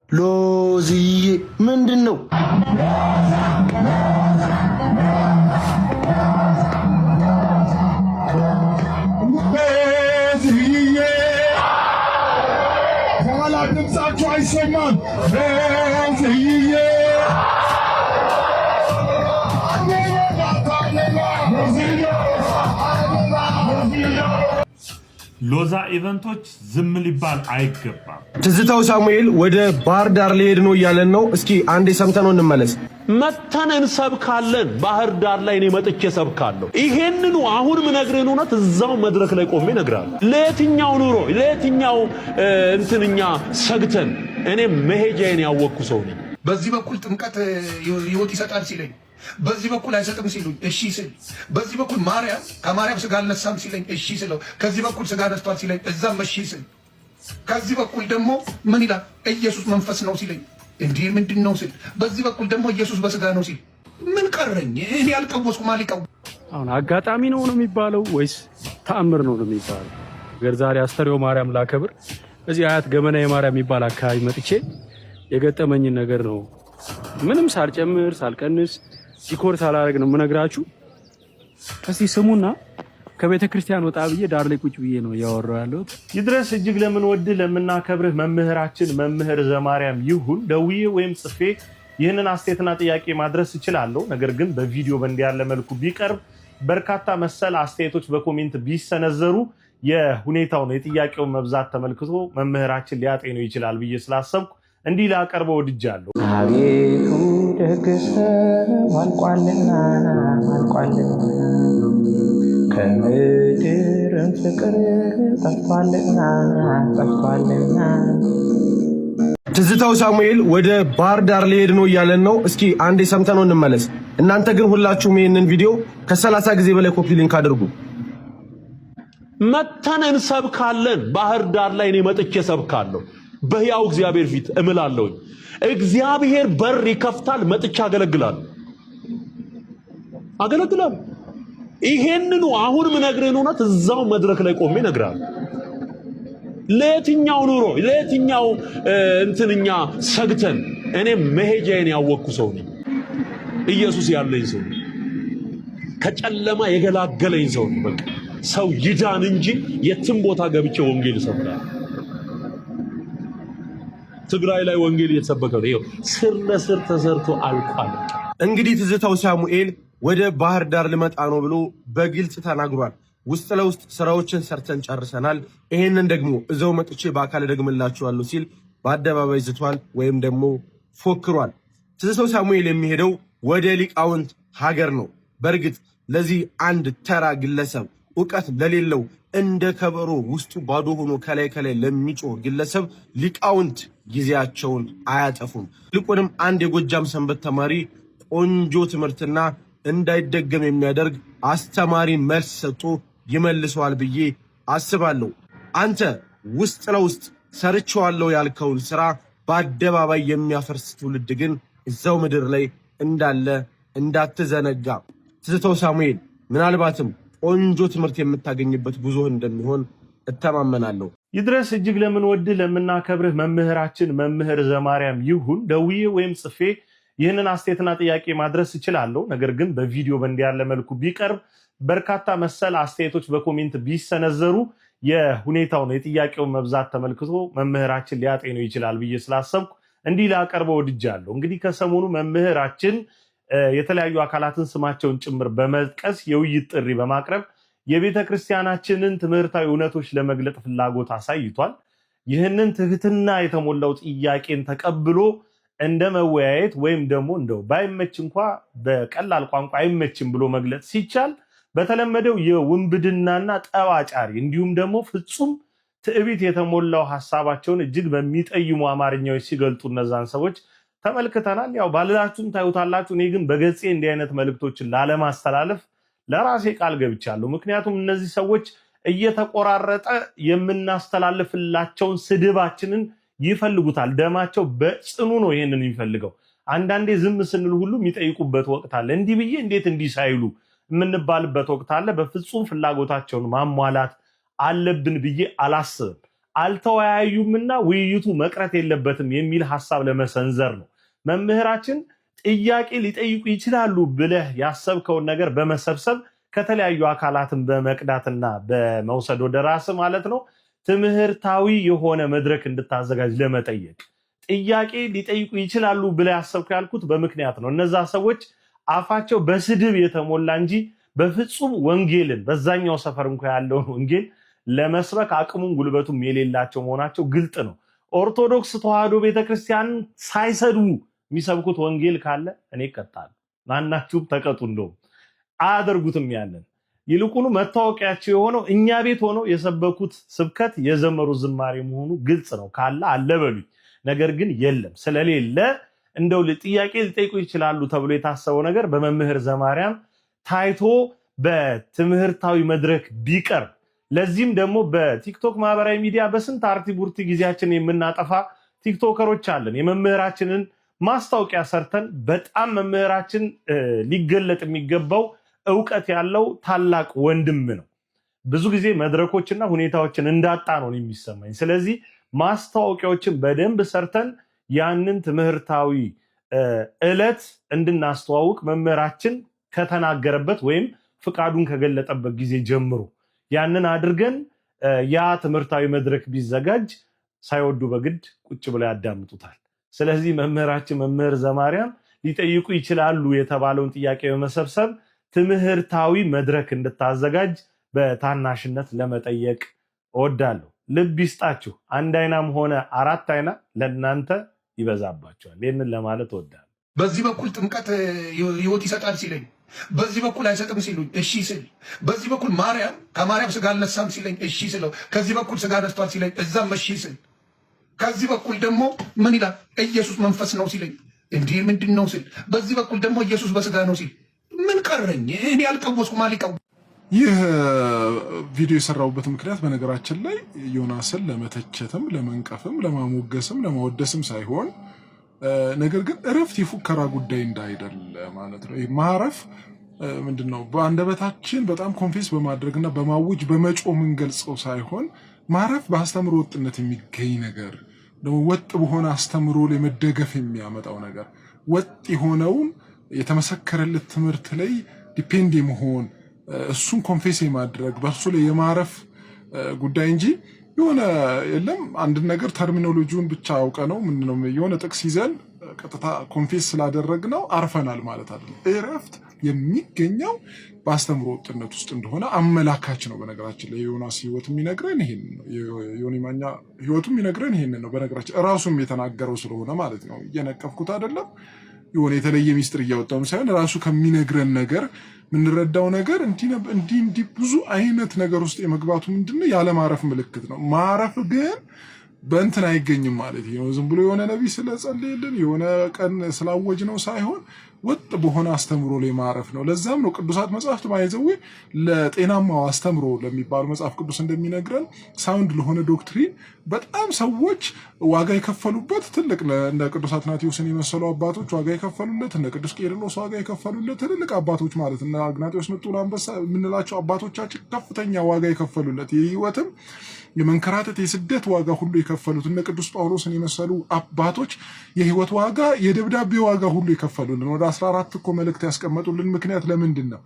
ሎዝዬ ምንድነው? ድምጻችሁ አይሰማም። ሎዛ ኢቨንቶች ዝም ሊባል አይገባም። ትዝታው ሳሙኤል ወደ ባህር ዳር ሊሄድ ነው እያለን ነው። እስኪ አንዴ ሰምተነው እንመለስ። መተን እንሰብካለን። ባህር ዳር ላይ እኔ መጥቼ ሰብካለሁ። ይሄንኑ አሁን ምነግርህን እውነት እዛው መድረክ ላይ ቆሜ እነግርሃለሁ። ለየትኛው ኑሮ ለየትኛው እንትንኛ ሰግተን እኔ መሄጃዬን ያወቅኩ ሰው ነኝ። በዚህ በኩል ጥምቀት ህይወት ይሰጣል ሲለኝ፣ በዚህ በኩል አይሰጥም ሲሉኝ እሺ ስል፣ በዚህ በኩል ማርያም ከማርያም ስጋ አልነሳም ሲለኝ እሺ ስለው፣ ከዚህ በኩል ስጋ ነስቷል ሲለኝ እዛም እሺ ስል፣ ከዚህ በኩል ደግሞ ምን ይላል ኢየሱስ መንፈስ ነው ሲለኝ እንዴ ምንድነው ስል፣ በዚህ በኩል ደግሞ ኢየሱስ በስጋ ነው ሲል ምን ቀረኝ? እኔ ያልቀወስኩ ማሊቀው አሁን አጋጣሚ ነው የሚባለው ወይስ ተአምር ነው የሚባለው? ገርዛሪ አስተሪዮ ማርያም ላከብር እዚህ አያት ገመና የማርያም የሚባል አካባቢ መጥቼ የገጠመኝን ነገር ነው ምንም ሳልጨምር ሳልቀንስ ዲኮር ሳላረግ ነው የምነግራችሁ። እስቲ ስሙና ከቤተ ክርስቲያን ወጣ ብዬ ዳር ላይ ቁጭ ብዬ ነው ያወራው ያለሁት። ይድረስ እጅግ ለምንወድ ለምናከብርህ መምህራችን መምህር ዘማርያም ይሁን ደውዬ ወይም ጽፌ ይህንን አስተያየትና ጥያቄ ማድረስ እችላለሁ። ነገር ግን በቪዲዮ በእንዲህ ያለ መልኩ ቢቀርብ በርካታ መሰል አስተያየቶች በኮሜንት ቢሰነዘሩ የሁኔታውን የጥያቄውን መብዛት ተመልክቶ መምህራችን ሊያጤነው ይችላል ብዬ ስላሰብኩ እንዲህ ላቀርበው ወድጃለሁ። አቤቱ ደግሰህ አልቋልና ከምድርም ፍቅር ጠፍቷልና ትዝታው ሳሙኤል ወደ ባህር ዳር ሊሄድ ነው እያለን ነው። እስኪ አንዴ ሰምተነው እንመለስ። እናንተ ግን ሁላችሁም ይሄንን ቪዲዮ ከ30 ጊዜ በላይ ኮፒ ሊንክ አድርጉ። መተን እንሰብካለን። ባህር ዳር ላይ እኔ መጥቼ ሰብካለሁ። በሕያው እግዚአብሔር ፊት እምላለሁ። እግዚአብሔር በር ይከፍታል። መጥቼ አገለግላለሁ። ይሄንኑ አሁን ምነግርህን እውነት እዛው መድረክ ላይ ቆሜ እነግርሃለሁ። ለየትኛው ኑሮ ለየትኛው እንትንኛ ሰግተን እኔ መሄጃዬን ያወቅኩ ሰው ነኝ። ኢየሱስ ያለኝ ሰው ነኝ። ከጨለማ የገላገለኝ ሰው ነኝ። በቃ ሰው ይዳን እንጂ የትም ቦታ ገብቼ ወንጌል እሰብካለሁ። ትግራይ ላይ ወንጌል እየተሰበከ ነው። ይሄው ስር ለስር ተሰርቶ አልቋል። እንግዲህ ትዝታው ሳሙኤል ወደ ባህር ዳር ልመጣ ነው ብሎ በግልጽ ተናግሯል። ውስጥ ለውስጥ ስራዎችን ሰርተን ጨርሰናል፣ ይሄንን ደግሞ እዛው መጥቼ በአካል ደግምላችኋለሁ ሲል በአደባባይ ዝቷል ወይም ደግሞ ፎክሯል። ትዝታው ሳሙኤል የሚሄደው ወደ ሊቃውንት ሀገር ነው። በእርግጥ ለዚህ አንድ ተራ ግለሰብ ዕውቀት ለሌለው እንደ ከበሮ ውስጡ ባዶ ሆኖ ከላይ ለሚጮህ ግለሰብ ሊቃውንት ጊዜያቸውን አያጠፉም። ይልቁንም አንድ የጎጃም ሰንበት ተማሪ ቆንጆ ትምህርትና እንዳይደገም የሚያደርግ አስተማሪ መልስ ሰጥቶ ይመልሰዋል ብዬ አስባለሁ። አንተ ውስጥ ለውስጥ ሰርቼዋለሁ ያልከውን ስራ በአደባባይ የሚያፈርስ ትውልድ ግን እዛው ምድር ላይ እንዳለ እንዳትዘነጋ። ትዝታው ሳሙኤል ምናልባትም ቆንጆ ትምህርት የምታገኝበት ጉዞ እንደሚሆን እተማመናለሁ። ይድረስ እጅግ ለምንወድ ለምናከብርህ መምህራችን መምህር ዘማርያም ይሁን ደውዬ ወይም ጽፌ ይህንን አስተያየትና ጥያቄ ማድረስ እችላለሁ። ነገር ግን በቪዲዮ በእንዲህ ያለ መልኩ ቢቀርብ በርካታ መሰል አስተያየቶች በኮሜንት ቢሰነዘሩ የሁኔታውን የጥያቄውን መብዛት ተመልክቶ መምህራችን ሊያጤነው ይችላል ብዬ ስላሰብኩ እንዲህ ላቀርበው ወድጃለሁ። እንግዲህ ከሰሞኑ መምህራችን የተለያዩ አካላትን ስማቸውን ጭምር በመጥቀስ የውይይት ጥሪ በማቅረብ የቤተ ክርስቲያናችንን ትምህርታዊ እውነቶች ለመግለጥ ፍላጎት አሳይቷል። ይህንን ትህትና የተሞላው ጥያቄን ተቀብሎ እንደ መወያየት ወይም ደግሞ እንደው ባይመች እንኳ በቀላል ቋንቋ አይመችም ብሎ መግለጽ ሲቻል በተለመደው የውንብድናና ጠባጫሪ እንዲሁም ደግሞ ፍጹም ትዕቢት የተሞላው ሐሳባቸውን እጅግ በሚጠይሙ አማርኛዎች ሲገልጡ እነዛን ሰዎች ተመልክተናል። ያው ባላችሁም ታዩታላችሁ። እኔ ግን በገጼ እንዲህ አይነት መልእክቶችን ላለማስተላለፍ ለራሴ ቃል ገብቻለሁ። ምክንያቱም እነዚህ ሰዎች እየተቆራረጠ የምናስተላልፍላቸውን ስድባችንን ይፈልጉታል። ደማቸው በጽኑ ነው ይሄንን የሚፈልገው። አንዳንዴ ዝም ስንል ሁሉ የሚጠይቁበት ወቅት አለ። እንዲህ ብዬ እንዴት እንዲህ ሳይሉ የምንባልበት ወቅት አለ። በፍጹም ፍላጎታቸውን ማሟላት አለብን ብዬ አላስብም። አልተወያዩምና ውይይቱ መቅረት የለበትም የሚል ሐሳብ ለመሰንዘር ነው። መምህራችን ጥያቄ ሊጠይቁ ይችላሉ ብለህ ያሰብከውን ነገር በመሰብሰብ ከተለያዩ አካላትን በመቅዳትና በመውሰድ ወደ ራስ ማለት ነው ትምህርታዊ የሆነ መድረክ እንድታዘጋጅ ለመጠየቅ ጥያቄ ሊጠይቁ ይችላሉ ብለህ ያሰብከው ያልኩት በምክንያት ነው። እነዛ ሰዎች አፋቸው በስድብ የተሞላ እንጂ በፍጹም ወንጌልን በዛኛው ሰፈር እንኳን ያለውን ወንጌል ለመስበክ አቅሙን ጉልበቱም የሌላቸው መሆናቸው ግልጥ ነው። ኦርቶዶክስ ተዋህዶ ቤተክርስቲያን ሳይሰድቡ የሚሰብኩት ወንጌል ካለ እኔ እቀጣለሁ። ማናችሁም ተቀጡ። እንደውም አያደርጉትም ያንን። ይልቁኑ መታወቂያቸው የሆነው እኛ ቤት ሆነው የሰበኩት ስብከት የዘመሩ ዝማሬ መሆኑ ግልጽ ነው። ካለ አለ በሉኝ። ነገር ግን የለም። ስለሌለ እንደው ጥያቄ ሊጠይቁ ይችላሉ ተብሎ የታሰበው ነገር በመምህር ዘማርያም ታይቶ በትምህርታዊ መድረክ ቢቀርብ፣ ለዚህም ደግሞ በቲክቶክ ማህበራዊ ሚዲያ በስንት አርቲ ቡርቲ ጊዜያችን የምናጠፋ ቲክቶከሮች አለን። የመምህራችንን ማስታወቂያ ሰርተን በጣም መምህራችን ሊገለጥ የሚገባው ዕውቀት ያለው ታላቅ ወንድም ነው። ብዙ ጊዜ መድረኮችና ሁኔታዎችን እንዳጣ ነው የሚሰማኝ። ስለዚህ ማስታወቂያዎችን በደንብ ሰርተን ያንን ትምህርታዊ ዕለት እንድናስተዋውቅ መምህራችን ከተናገረበት ወይም ፍቃዱን ከገለጠበት ጊዜ ጀምሮ ያንን አድርገን ያ ትምህርታዊ መድረክ ቢዘጋጅ ሳይወዱ በግድ ቁጭ ብለው ያዳምጡታል። ስለዚህ መምህራችን መምህር ዘማርያም ሊጠይቁ ይችላሉ የተባለውን ጥያቄ በመሰብሰብ ትምህርታዊ መድረክ እንድታዘጋጅ በታናሽነት ለመጠየቅ እወዳለሁ። ልብ ይስጣችሁ። አንድ አይናም ሆነ አራት አይና ለእናንተ ይበዛባቸዋል። ይህንን ለማለት እወዳለሁ። በዚህ በኩል ጥምቀት ሕይወት ይሰጣል ሲለኝ፣ በዚህ በኩል አይሰጥም ሲሉኝ እሺ ስል፣ በዚህ በኩል ማርያም ከማርያም ስጋ አልነሳም ሲለኝ እሺ ስለው፣ ከዚህ በኩል ስጋ ነስቷል ሲለኝ እዛም እሺ ስል፣ ከዚህ በኩል ደግሞ ምን ይላል ኢየሱስ መንፈስ ነው ሲለኝ እንዲህ ምንድን ነው ስል፣ በዚህ በኩል ደግሞ ኢየሱስ በስጋ ነው ሲል ምን ቀረኝ? እኔ ያልቀወስኩ ማሊቀው። ይህ ቪዲዮ የሰራሁበት ምክንያት በነገራችን ላይ ዮናስን ለመተቸትም ለመንቀፍም ለማሞገስም ለማወደስም ሳይሆን ነገር ግን እረፍት የፉከራ ጉዳይ እንዳይደለ ማለት ነው። ይህ ማረፍ ምንድነው? በአንደበታችን በጣም ኮንፌስ በማድረግና በማውጅ በመጮ የምንገልጸው ሳይሆን ማረፍ በአስተምሮ ወጥነት የሚገኝ ነገር ደግሞ ወጥ በሆነ አስተምሮ ላይ መደገፍ የሚያመጣው ነገር ወጥ የሆነውን የተመሰከረለት ትምህርት ላይ ዲፔንድ የመሆን እሱን ኮንፌስ የማድረግ በእርሱ ላይ የማረፍ ጉዳይ እንጂ የሆነ የለም አንድ ነገር ተርሚኖሎጂውን ብቻ አውቀ ነው ምንድነው የሆነ ጥቅስ ይዘን ቀጥታ ኮንፌስ ስላደረግነው አርፈናል ማለት አይደለም። እረፍት የሚገኘው በአስተምሮ ወጥነት ውስጥ እንደሆነ አመላካች ነው። በነገራችን ላይ የዮናስ ህይወት የሚነግረን ይሄን ነው። የዮኒ ማኛ ህይወቱ የሚነግረን ይሄን ነው። በነገራችን ራሱም የተናገረው ስለሆነ ማለት ነው። እየነቀፍኩት አይደለም። የሆነ የተለየ ሚስጥር እያወጣው ሳይሆን ራሱ ከሚነግረን ነገር የምንረዳው ነገር እንዲህ ብዙ አይነት ነገር ውስጥ የመግባቱ ምንድነው ያለማረፍ ምልክት ነው። ማረፍ ግን በእንትን አይገኝም ማለት ነው። ዝም ብሎ የሆነ ነቢይ ስለጸለየልን የሆነ ቀን ስላወጅ ነው ሳይሆን ወጥ በሆነ አስተምሮ ላይ ማረፍ ነው። ለዛም ነው ቅዱሳት መጽሐፍት ማይዘው ለጤናማው አስተምሮ ለሚባሉ መጽሐፍ ቅዱስ እንደሚነግረን ሳውንድ ለሆነ ዶክትሪን በጣም ሰዎች ዋጋ የከፈሉበት ትልቅ እንደ ቅዱስ አትናቴዎስን የመሰሉ አባቶች ዋጋ የከፈሉለት፣ እንደ ቅዱስ ቄርሎስ ዋጋ የከፈሉለት ትልልቅ አባቶች ማለት እና አግናጤዎስ መጥቶላ አንበሳ የምንላቸው አባቶቻችን ከፍተኛ ዋጋ የከፈሉለት የህይወትም የመንከራተት የስደት ዋጋ ሁሉ የከፈሉት እነ ቅዱስ ጳውሎስን የመሰሉ አባቶች የህይወት ዋጋ የደብዳቤ ዋጋ ሁሉ የከፈሉልን ወደ 14 እኮ መልእክት ያስቀመጡልን። ምክንያት ለምንድን ነው?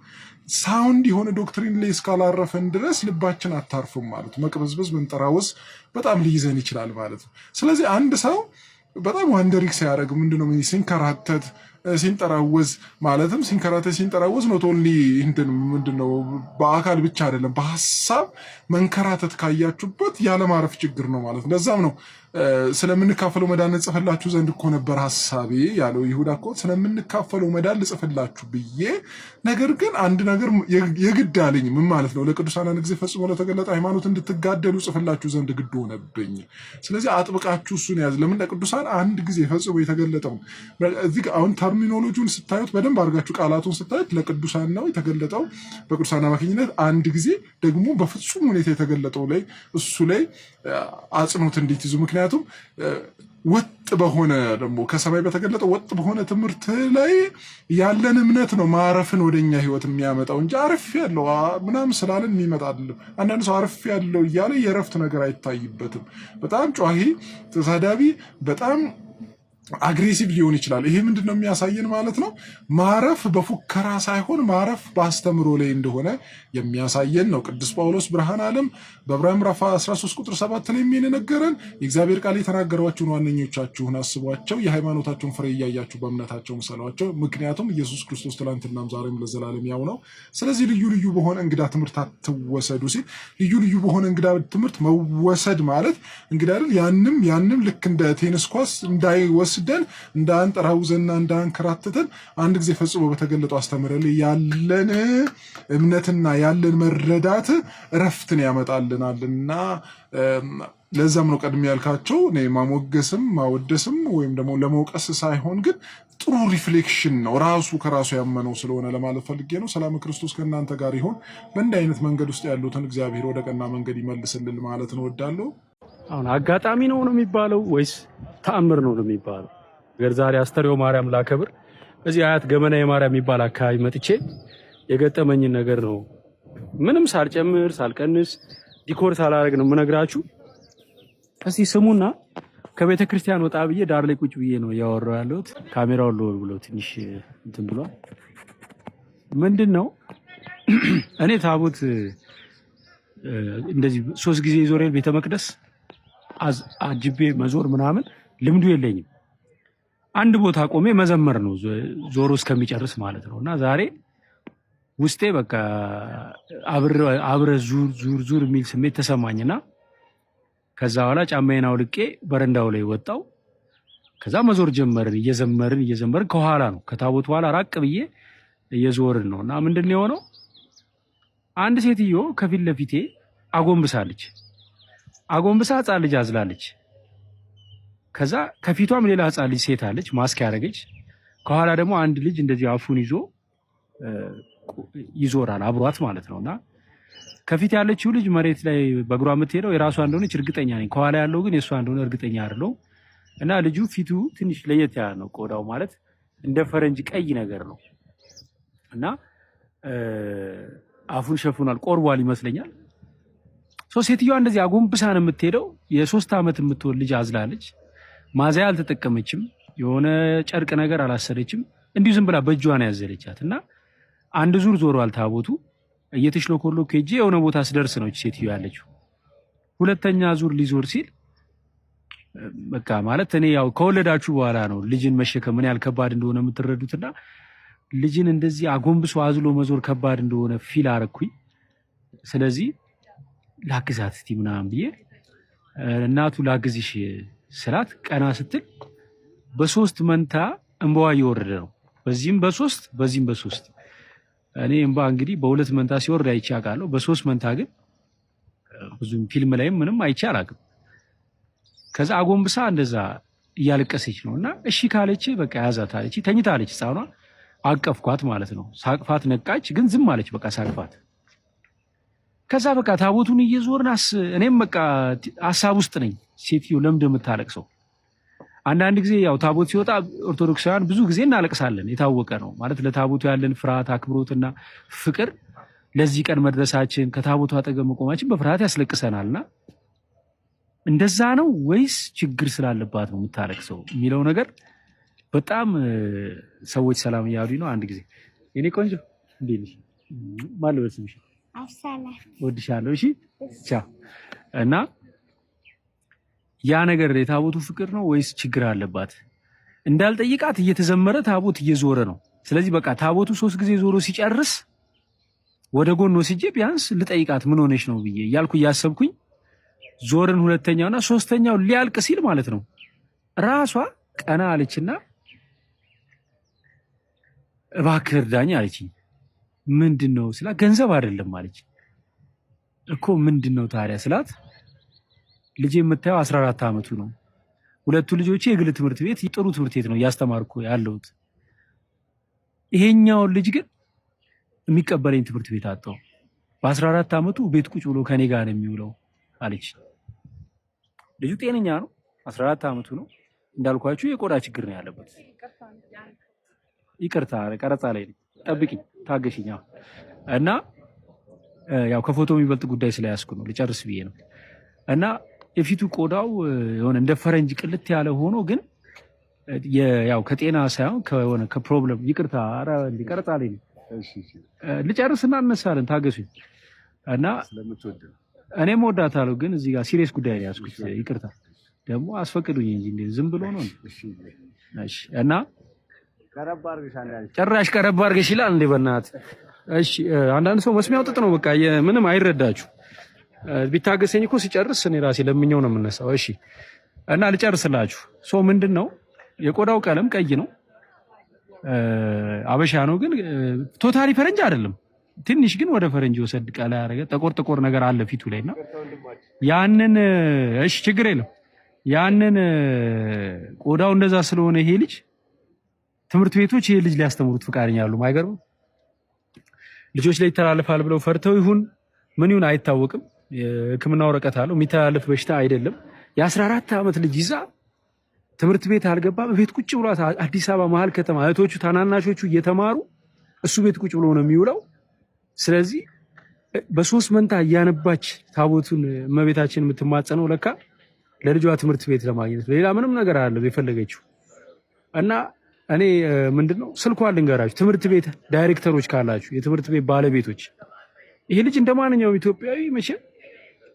ሳውንድ የሆነ ዶክትሪን ላይ እስካላረፈን ድረስ ልባችን አታርፉም ማለት መቅበዝበዝ መንጠራወዝ በጣም ሊይዘን ይችላል ማለት ነው። ስለዚህ አንድ ሰው በጣም ዋንደሪክ ሲያደርግ ምንድነው ሲንከራተት ሲንጠራወዝ ማለትም ሲንከራተት ሲንጠራወዝ ኖት ኦንሊ ምንድነው በአካል ብቻ አይደለም በሐሳብ መንከራተት ካያችሁበት ያለማረፍ ችግር ነው ማለት ነው። ለዛም ነው ስለምንካፈለው መዳን ጽፈላችሁ ዘንድ እኮ ነበር ሐሳቤ ያለው ይሁዳ እኮ ስለምንካፈለው መዳን ጽፈላችሁ ብዬ ነገር ግን አንድ ነገር የግድ አለኝ። ምን ማለት ነው? ለቅዱሳን አንድ ጊዜ ፈጽሞ ለተገለጠ ሃይማኖት እንድትጋደሉ ጽፈላችሁ ዘንድ ግድ ሆነብኝ። ስለዚህ አጥብቃችሁ እሱን ያዝ። ለምን ለቅዱሳን አንድ ጊዜ ፈጽሞ የተገለጠው እዚህ አሁን ተርሚኖሎጂውን ስታዩት በደንብ አድርጋችሁ ቃላቱን ስታዩት ለቅዱሳን ነው የተገለጠው በቅዱሳን አማካኝነት። አንድ ጊዜ ደግሞ በፍጹም ሁኔታ የተገለጠው ላይ እሱ ላይ አጽንኦት እንዲትይዙ ምክንያቱም ወጥ በሆነ ደግሞ ከሰማይ በተገለጠ ወጥ በሆነ ትምህርት ላይ ያለን እምነት ነው ማረፍን ወደኛ ህይወት የሚያመጣው እንጂ አረፍ ያለው ምናምን ስላለን የሚመጣ አይደለም። አንዳንድ ሰው አረፍ ያለው እያለ የረፍት ነገር አይታይበትም። በጣም ጨዋሂ ተሳዳቢ በጣም አግሬሲቭ ሊሆን ይችላል። ይሄ ምንድነው የሚያሳየን ማለት ነው? ማረፍ በፉከራ ሳይሆን ማረፍ በአስተምሮ ላይ እንደሆነ የሚያሳየን ነው። ቅዱስ ጳውሎስ ብርሃነ ዓለም በዕብራውያን ምዕራፍ 13 ቁጥር 7 ላይ የሚነገረን የእግዚአብሔር ቃል የተናገሯችሁን ዋነኞቻችሁን አስቧቸው፣ የሃይማኖታቸውን ፍሬ እያያችሁ በእምነታቸው ምሰሏቸው፣ ምክንያቱም ኢየሱስ ክርስቶስ ትላንትናም ዛሬም ለዘላለም ያው ነው። ስለዚህ ልዩ ልዩ በሆነ እንግዳ ትምህርት አትወሰዱ ሲል ልዩ ልዩ በሆነ እንግዳ ትምህርት መወሰድ ማለት እንግዲህ አይደል ያንም ልክ እንደ ቴኒስ ኳስ እንዳይወስደን እንዳንጠራውዘና እንዳንከራተተን አንድ ጊዜ ፈጽሞ በተገለጠው አስተምረን ያለን እምነትና ያለን መረዳት እረፍትን ያመጣልናልና ለዛም ነው ቀድሜ ያልካቸው እኔ ማሞገስም ማወደስም ወይም ደግሞ ለመውቀስ ሳይሆን ግን ጥሩ ሪፍሌክሽን ነው ራሱ ከራሱ ያመነው ስለሆነ ለማለት ፈልጌ ነው። ሰላም ክርስቶስ ከእናንተ ጋር ይሁን። በእንዲህ አይነት መንገድ ውስጥ ያሉትን እግዚአብሔር ወደ ቀና መንገድ ይመልስልን ማለት ነው እወዳለሁ። አሁን አጋጣሚ ነው የሚባለው ወይስ ተአምር ነው የሚባለው? ነገር ዛሬ አስተርዮ ማርያም ላከብር እዚህ አያት ገመና የማርያም የሚባል አካባቢ መጥቼ የገጠመኝን ነገር ነው ምንም ሳልጨምር ሳልቀንስ ዲኮር ሳላደርግ ነው የምነግራችሁ። እስቲ ስሙና ከቤተ ክርስቲያን ወጣ ብዬ ዳር ላይ ቁጭ ብዬ ነው እያወራሁ ያለሁት። ካሜራው ሎል ብሎ ትንሽ እንትን ብሏል። ምንድነው እኔ ታቦት እንደዚህ 3 ጊዜ ዞሬል ቤተ መቅደስ አጅቤ መዞር ምናምን ልምዱ የለኝም። አንድ ቦታ ቆሜ መዘመር ነው ዞሮ እስከሚጨርስ ማለት ነውና ዛሬ ውስጤ በቃ አብረ ዙር የሚል ስሜት ተሰማኝና ከዛ በኋላ ጫማዬን አውልቄ በረንዳው ላይ ወጣው። ከዛ መዞር ጀመርን። እየዘመርን ከኋላ ነው ከታቦት በኋላ ራቅ ብዬ እየዞርን ነውና ምንድነው የሆነው? አንድ ሴትዮ ከፊት ለፊቴ አጎንብሳለች። አጎንብሳ ሕፃን ልጅ አዝላለች። ከዛ ከፊቷም ሌላ ሕፃን ልጅ ሴት አለች ማስክ ያደረገች። ከኋላ ደግሞ አንድ ልጅ እንደዚህ አፉን ይዞራል አብሯት ማለት ነውና ከፊት ያለችው ልጅ መሬት ላይ በእግሯ የምትሄደው የራሷ እንደሆነች እርግጠኛ ነኝ። ከኋላ ያለው ግን የሷ እንደሆነ እርግጠኛ አይደለሁም። እና ልጁ ፊቱ ትንሽ ለየት ያለ ነው። ቆዳው ማለት እንደ ፈረንጅ ቀይ ነገር ነው እና አፉን ሸፍኗል፣ ቆርቧል ይመስለኛል። ሴትዮዋ እንደዚህ አጎንብሳ ነው የምትሄደው። የ3 ዓመት የምትወል ልጅ አዝላለች። ማዛያ አልተጠቀመችም፣ የሆነ ጨርቅ ነገር አላሰረችም። እንዲሁ ዝም ብላ በእጇ ነው ያዘለቻት እና አንድ ዙር ዞሯል ታቦቱ። እየተሽሎኮሎክ ሄጄ የሆነ ቦታ ስደርስ ነው ሴትዮ ያለችው። ሁለተኛ ዙር ሊዞር ሲል በቃ ማለት እኔ ያው ከወለዳችሁ በኋላ ነው ልጅን መሸከም ምን ያህል ከባድ እንደሆነ የምትረዱትና ልጅን እንደዚህ አጎንብሶ አዝሎ መዞር ከባድ እንደሆነ ፊል አረኩኝ። ስለዚህ ላግዛት እስቲ ምናምን ብዬ እናቱ ላግዝሽ ስላት ቀና ስትል በ3 መንታ እንባዋ እየወረደ ነው። በዚህም በ3 በዚህም በ3 እኔ እንባ እንግዲህ በ2 መንታ ሲወርድ አይቼ አውቃለሁ። በ3 መንታ ግን ብዙም ፊልም ላይም ምንም አይቼ አላውቅም። ከዛ አጎንብሳ እንደዛ እያለቀሰች ነውና እሺ ካለች በቃ ያዛት አለች። ተኝታለች ሕፃኗ። አቀፍኳት ማለት ነው። ሳቅፋት ነቃች፣ ግን ዝም አለች። በቃ ሳቅፋት። ከዛ በቃ ታቦቱን እየዞርናስ እኔም በቃ ሐሳብ ውስጥ ነኝ። ሴትዮ ለምንድን የምታለቅሰው? አንዳንድ ጊዜ ያው ታቦት ሲወጣ ኦርቶዶክሳውያን ብዙ ጊዜ እናለቅሳለን፣ የታወቀ ነው ማለት ለታቦቱ ያለን ፍርሃት አክብሮትና ፍቅር ለዚህ ቀን መድረሳችን ከታቦቱ አጠገብ መቆማችን በፍርሃት ያስለቅሰናልና እንደዛ ነው ወይስ ችግር ስላለባት ነው የምታለቅሰው የሚለው ነገር በጣም ሰዎች ሰላም እያሉኝ ነው። አንድ ጊዜ የኔ ቆንጆ እንዴት ነሽ? ማለበስ ነው አፍሳላ ወድሻለሁ። እሺ ቻው። እና ያ ነገር የታቦቱ ፍቅር ነው ወይስ ችግር አለባት? እንዳልጠይቃት እየተዘመረ ታቦት እየዞረ ነው። ስለዚህ በቃ ታቦቱ 3 ጊዜ ዞሮ ሲጨርስ ወደ ጎን ወስጄ ቢያንስ ልጠይቃት ምን ሆነሽ ነው ብዬ እያልኩ እያሰብኩኝ ዞርን። ሁለተኛውና ሶስተኛው ሊያልቅ ሲል ማለት ነው ራሷ ቀና አለችና እባክህ እርዳኝ አለችኝ። ምንድነው ስላት ገንዘብ አይደለም አለች። እኮ ምንድነው ታዲያ ስላት ልጄ የምታየው 14 ዓመቱ ነው። 2 ልጆቼ የግል ትምህርት ቤት ጥሩ ትምህርት ቤት ነው እያስተማርኩ ያለሁት ይሄኛው ልጅ ግን የሚቀበለኝ ትምህርት ቤት አጣው። በ14 ዓመቱ ቤት ቁጭ ብሎ ከኔ ጋር ነው የሚውለው አለች። ልጁ ጤነኛ ነው፣ 14 ዓመቱ ነው። እንዳልኳችሁ የቆዳ ችግር ነው ያለበት። ይቅርታ ቀረጻ ላይ ጠብቂኝ፣ ታገሽኝ። እና ያው ከፎቶ የሚበልጥ ጉዳይ ስለያዝኩ ነው፣ ልጨርስ ብዬ ነው። እና የፊቱ ቆዳው የሆነ እንደ ፈረንጅ ቅልት ያለ ሆኖ ግን ያው ከጤና ሳይሆን ከሆነ ከፕሮብለም ይቅርታ፣ ኧረ እንደ ቀረጻ ላይ ነው። ልጨርስና እነሳለን፣ ታገሱኝ። እና እኔም ወዳታለሁ፣ ግን እዚህ ጋር ሲሪየስ ጉዳይ ላይ ያዝኩት። ይቅርታ ደግሞ አስፈቅዱኝ እንጂ ዝም ብሎ ነው። እሺ። እና ጭራሽ ቀረብ አድርገሽ ይላል እንዴ በእናትህ። እሺ። አንዳንድ ሰው መስሚያው ጥጥ ነው፣ በቃ ምንም አይረዳችሁ። ቢታገሰኝ እኮ ሲጨርስ እኔ ራሴ ለምኜው ነው የምነሳው። እሺ። እና ልጨርስላችሁ። ሶ ምንድነው የቆዳው ቀለም ቀይ ነው፣ አበሻ ነው፣ ግን ቶታሊ ፈረንጅ አይደለም። ትንሽ ግን ወደ ፈረንጅ ወሰድ ቀላ ያደረገ ጠቆር ነገር አለ ፊቱ ላይና ያንን እሺ፣ ችግር የለም። ያንን ቆዳው እንደዛ ስለሆነ ይሄ ልጅ ትምህርት ቤቶች ይሄ ልጅ ሊያስተምሩት ፍቃደኛ አሉ። ማይገርም ልጆች ላይ ይተላለፋል ብለው ፈርተው ይሁን ምን ይሁን አይታወቅም። የሕክምና ወረቀት አለው፣ የሚተላለፍ በሽታ አይደለም። የ14 ዓመት ልጅ ይዛ ትምህርት ቤት አልገባ፣ በቤት ቁጭ ብሏት አዲስ አበባ መሀል ከተማ እህቶቹ ታናናሾቹ እየተማሩ እሱ ቤት ቁጭ ብሎ ነው የሚውለው። ስለዚህ በሶስት መንታ እያነባች ታቦቱን እመቤታችን የምትማጸነው ለካ ለልጇ ትምህርት ቤት ለማግኘት ሌላ ምንም ነገር አለ የፈለገችው። እና እኔ ምንድነው ስልኳን ልንገራችሁ፣ ትምህርት ቤት ዳይሬክተሮች ካላችሁ፣ የትምህርት ቤት ባለቤቶች፣ ይሄ ልጅ እንደማንኛውም ኢትዮጵያዊ መቼም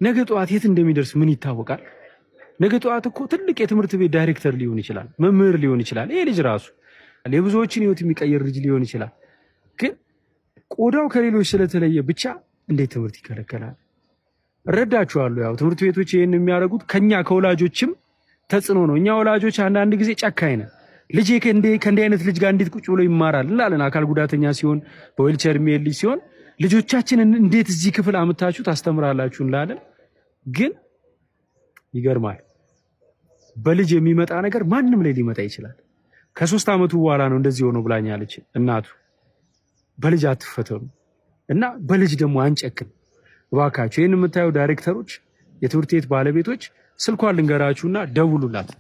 ነገ ጠዋት የት እንደሚደርስ ምን ይታወቃል? ነገ ጠዋት እኮ ትልቅ የትምህርት ቤት ዳይሬክተር ሊሆን ይችላል፣ መምህር ሊሆን ይችላል። ይሄ ልጅ ራሱ የብዙዎችን ህይወት የሚቀይር ልጅ ሊሆን ይችላል። ግን ቆዳው ከሌሎች ስለተለየ ብቻ እንዴት ትምህርት ይከለከላል? እረዳችኋለሁ። ያው ትምህርት ቤቶች ይሄን የሚያደርጉት ከኛ ከወላጆችም ተጽዕኖ ነው። እኛ ወላጆች አንዳንድ ጊዜ ጨካኝ ነን። ልጄ ከእንዲህ አይነት ልጅ ጋር እንዴት ቁጭ ብሎ ይማራል እንላለን። አካል ጉዳተኛ ሲሆን፣ በዊልቸር የሚሄድ ልጅ ሲሆን ልጆቻችንን እንዴት እዚህ ክፍል አምታችሁ ታስተምራላችሁ እንላለን። ግን ይገርማል። በልጅ የሚመጣ ነገር ማንም ላይ ሊመጣ ይችላል። ከ3 ዓመቱ በኋላ ነው እንደዚህ ሆኖ ብላኛለች እናቱ። በልጅ አትፈተኑ እና በልጅ ደግሞ አንጨክን እባካችሁ። ይህን የምታዩ ዳይሬክተሮች፣ የትምህርት ቤት ባለቤቶች ስልኳን ልንገራችሁና ደውሉላት።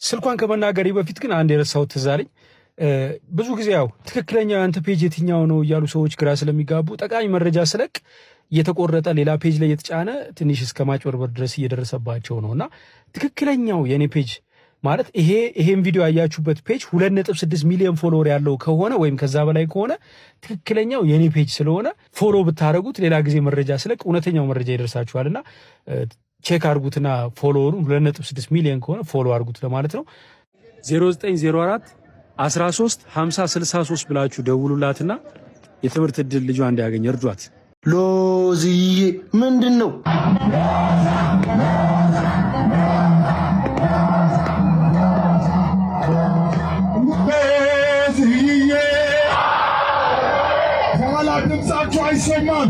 ስልኳን ከመናገሬ በፊት ግን አንድ የረሳሁት ትዝ አለኝ። ብዙ ጊዜ ያው ትክክለኛው ያንተ ፔጅ የትኛው ነው እያሉ ሰዎች ግራ ስለሚጋቡ ጠቃሚ መረጃ ስለቅ እየተቆረጠ ሌላ ፔጅ ላይ የተጫነ ትንሽ እስከ ማጭበርበር ድረስ እየደረሰባቸው ነው። እና ትክክለኛው የኔ ፔጅ ማለት ይሄን ቪዲዮ ያያችሁበት ፔጅ 2.6 ሚሊዮን ፎሎወር ያለው ከሆነ ወይም ከዛ በላይ ከሆነ ትክክለኛው የኔ ፔጅ ስለሆነ ፎሎ ብታረጉት ሌላ ጊዜ መረጃ ስለቅ እውነተኛው መረጃ ይደርሳችኋልና ቼክ አርጉትና ፎሎወሩን 2.6 ሚሊዮን ከሆነ ፎሎ አርጉት ለማለት ነው። 0904 13 50 63 ብላችሁ ደውሉላትና የትምህርት ዕድል ልጇ እንዲያገኝ እርዷት። ሎዝዬ ምንድን ነው? ከኋላ ድምፃችሁ አይሰማም።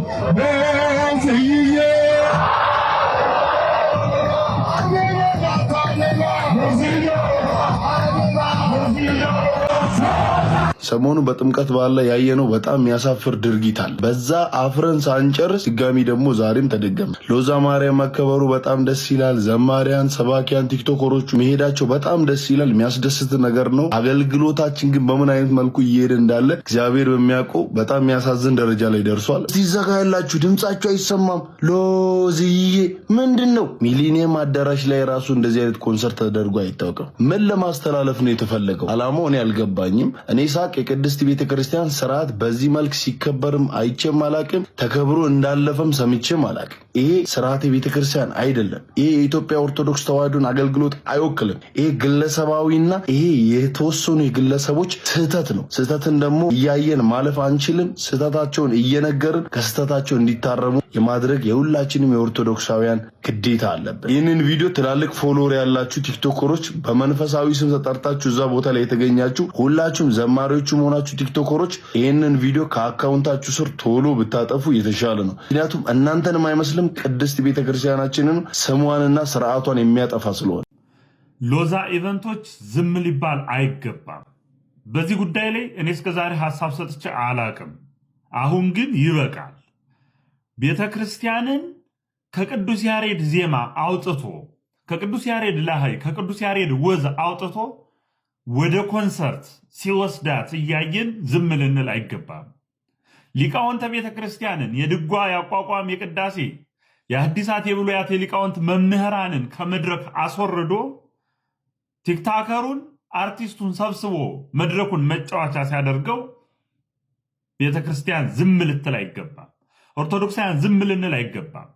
ሰሞኑ በጥምቀት በዓል ላይ ያየነው በጣም የሚያሳፍር ድርጊት አለ። በዛ አፍረን ሳንጨርስ ድጋሚ ደግሞ ዛሬም ተደገመ። ሎዛ ማርያም መከበሩ በጣም ደስ ይላል። ዘማሪያን፣ ሰባኪያን፣ ቲክቶከሮቹ መሄዳቸው በጣም ደስ ይላል። የሚያስደስት ነገር ነው። አገልግሎታችን ግን በምን አይነት መልኩ እየሄደ እንዳለ እግዚአብሔር በሚያውቀው በጣም የሚያሳዝን ደረጃ ላይ ደርሷል። እዚህ ዘጋ ያላችሁ ድምጻችሁ አይሰማም። ሎዝዬ ምንድን ነው? ሚሊኒየም አዳራሽ ላይ ራሱ እንደዚህ አይነት ኮንሰርት ተደርጎ አይታወቅም። ምን ለማስተላለፍ ነው የተፈለገው? አላማው እኔ አልገባኝም። እኔ ሳቅ የቅድስት ቤተክርስቲያን ስርዓት በዚህ መልክ ሲከበርም አይቼም አላቅም፣ ተከብሮ እንዳለፈም ሰምቼም አላቅም። ይሄ ስርዓት የቤተክርስቲያን አይደለም። ይሄ የኢትዮጵያ ኦርቶዶክስ ተዋሕዶን አገልግሎት አይወክልም። ይሄ ግለሰባዊና ይሄ የተወሰኑ የግለሰቦች ስህተት ነው። ስህተትን ደግሞ እያየን ማለፍ አንችልም። ስህተታቸውን እየነገርን ከስህተታቸው እንዲታረሙ የማድረግ የሁላችንም የኦርቶዶክሳውያን ግዴታ አለበት። ይህንን ቪዲዮ ትላልቅ ፎሎወር ያላችሁ ቲክቶከሮች በመንፈሳዊ ስም ተጠርታችሁ እዛ ቦታ ላይ የተገኛችሁ ሁላችሁም ዘማሪዎቹ መሆናችሁ ቲክቶከሮች ይህንን ቪዲዮ ከአካውንታችሁ ስር ቶሎ ብታጠፉ የተሻለ ነው። ምክንያቱም እናንተንም አይመስልም ቅድስት ቤተክርስቲያናችንን ስሟንና ስርዓቷን የሚያጠፋ ስለሆነ። ሎዛ ኢቨንቶች ዝም ሊባል አይገባም። በዚህ ጉዳይ ላይ እኔ እስከዛሬ ሐሳብ ሰጥቼ አላቅም። አሁን ግን ይበቃል። ቤተ ክርስቲያንን ከቅዱስ ያሬድ ዜማ አውጥቶ ከቅዱስ ያሬድ ላህይ ከቅዱስ ያሬድ ወዝ አውጥቶ ወደ ኮንሰርት ሲወስዳት እያየን ዝም ልንል አይገባም። ሊቃውንተ ቤተ ክርስቲያንን የድጓ ያቋቋም የቅዳሴ የሐዲሳት የብሉያት የሊቃውንት መምህራንን ከመድረክ አስወርዶ ቲክታከሩን አርቲስቱን ሰብስቦ መድረኩን መጫወቻ ሲያደርገው ቤተ ክርስቲያን ዝም ልትል አይገባም። ኦርቶዶክሳውያን ዝም ልንል አይገባም።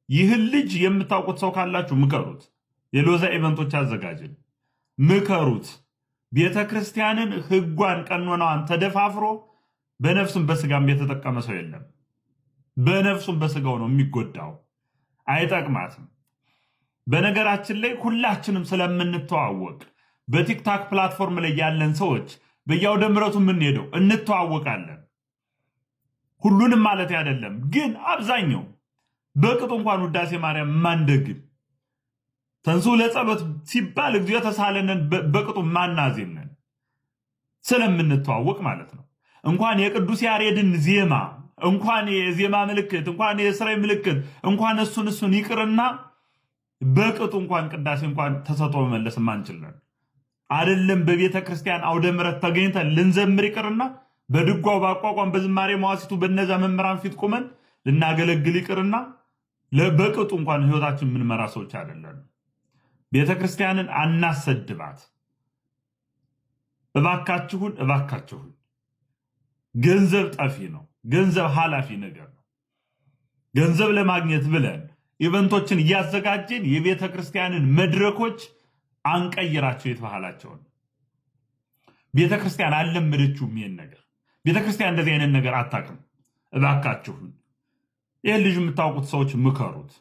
ይህን ልጅ የምታውቁት ሰው ካላችሁ ምከሩት። የሎዛ ኢቨንቶች አዘጋጅን ምከሩት። ቤተ ክርስቲያንን ሕጓን ቀኖናዋን ተደፋፍሮ በነፍሱም በስጋም የተጠቀመ ሰው የለም። በነፍሱም በስጋው ነው የሚጎዳው። አይጠቅማትም። በነገራችን ላይ ሁላችንም ስለምንተዋወቅ በቲክታክ ፕላትፎርም ላይ ያለን ሰዎች በየአውደ ምሕረቱ የምንሄደው እንተዋወቃለን። ሁሉንም ማለት አይደለም፣ ግን አብዛኛው በቅጡ እንኳን ውዳሴ ማርያም ማንደግም ተንሱ ለጸሎት ሲባል እግዚኦ ተሳለነን በቅጡ ማናዜነን ስለምንተዋወቅ ማለት ነው። እንኳን የቅዱስ ያሬድን ዜማ እንኳን የዜማ ምልክት እንኳን የሥራይ ምልክት እንኳን እሱን ይቅርና በቅጡ እንኳን ቅዳሴ እንኳን ተሰጥቶ መመለስ ማንችልን አይደለም። በቤተ ክርስቲያን አውደ ምሕረት ተገኝተን ልንዘምር ይቅርና በድጓው ባቋቋም በዝማሬ መዋሲቱ በነዛ መምህራን ፊት ቆመን ልናገለግል ይቅርና በቅጡ እንኳን ህይወታችን የምንመራ ሰዎች አይደለን። ቤተ ክርስቲያንን አናሰድባት እባካችሁን። ገንዘብ ጠፊ ነው። ገንዘብ ኃላፊ ነገር ነው። ገንዘብ ለማግኘት ብለን ኢቨንቶችን እያዘጋጀን የቤተ ክርስቲያንን መድረኮች አንቀይራቸው። የተባህላቸውን ቤተ ክርስቲያን አልለመደችውም ይሄን ነገር። ቤተ ክርስቲያን እንደዚህ አይነት ነገር አታውቅም። እባካችሁን ይህን ልጅ የምታውቁት ሰዎች ምከሩት።